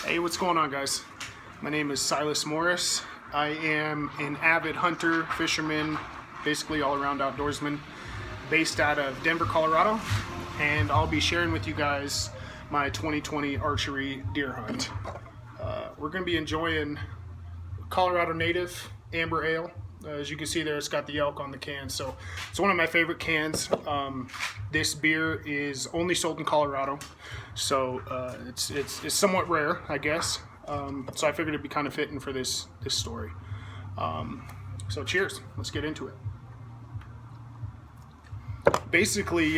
Hey, what's going on, guys? My name is Silas Morris. I am an avid hunter, fisherman, basically all-around outdoorsman, based out of Denver, Colorado, and I'll be sharing with you guys my 2020 archery deer hunt. We're going to be enjoying Colorado native amber ale. As you can see there, it's got the elk on the can, so it's one of my favorite cans. This beer is only sold in Colorado, so it's somewhat rare, I guess. So I figured it'd be kind of fitting for this story. So cheers, let's get into it. Basically,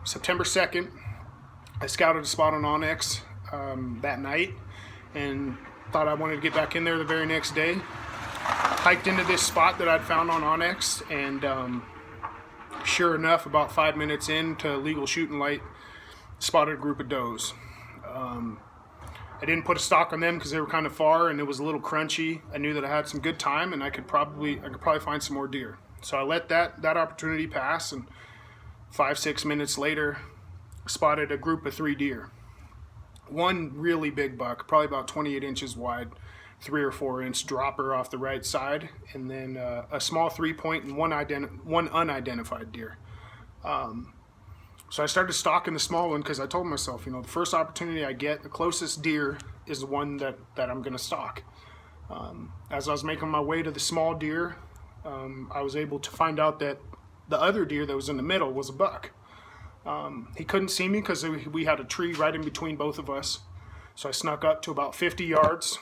September 2nd, I scouted a spot on Onyx that night and thought I wanted to get back in there the very next day. Hiked into this spot that I'd found on Onyx, and sure enough, about 5 minutes into legal shooting light, spotted a group of does. I didn't put a stock on them because they were kind of far and it was a little crunchy. I knew that I had some good time and I could probably find some more deer. So I let that opportunity pass, and 5-6 minutes later, spotted a group of 3 deer. One really big buck, probably about 28 inches wide, 3 or 4 inch dropper off the right side, and then a small 3-point and one unidentified deer. So I started stalking the small one because I told myself, the first opportunity I get, the closest deer is the one that I'm going to stalk. As I was making my way to the small deer, I was able to find out that the other deer that was in the middle was a buck. He couldn't see me because we had a tree right in between both of us. So I snuck up to about 50 yards,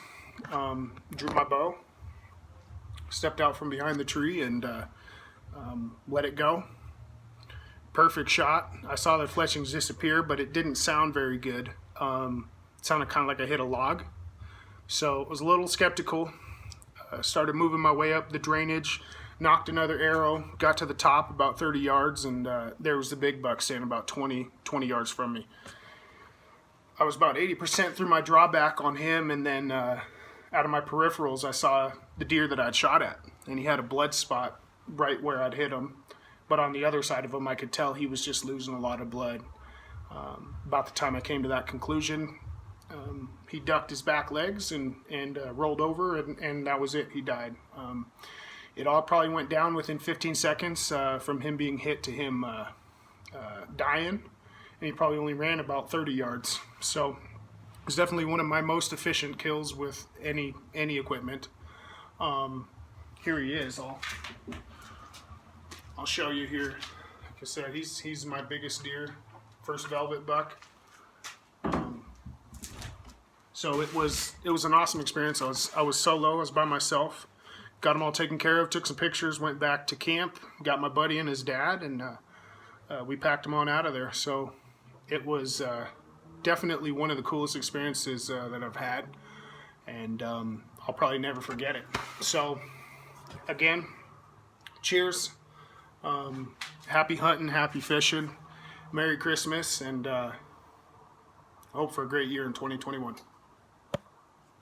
drew my bow, stepped out from behind the tree, and let it go. Perfect shot. I saw the fletchings disappear, but it didn't sound very good. It sounded kind of like I hit a log. So I was a little skeptical. Started moving my way up the drainage, knocked another arrow, got to the top about 30 yards, and there was the big buck standing about 20 yards from me. I was about 80% through my drawback on him, and then out of my peripherals, I saw the deer that I'd shot at, and he had a blood spot right where I'd hit him. But on the other side of him, I could tell he was just losing a lot of blood. About the time I came to that conclusion, he ducked his back legs and rolled over, and that was it. He died. It all probably went down within 15 seconds from him being hit to him dying, and he probably only ran about 30 yards. So it's definitely one of my most efficient kills with any equipment. Here he is. I'll show you here. Like I said, he's my biggest deer, first velvet buck. So it was an awesome experience. I was solo. I was by myself. Got them all taken care of. Took some pictures. Went back to camp. Got my buddy and his dad, and we packed them on out of there. So it was definitely one of the coolest experiences that I've had, and I'll probably never forget it. So again, cheers. Happy hunting, happy fishing, Merry Christmas, and I hope for a great year in 2021.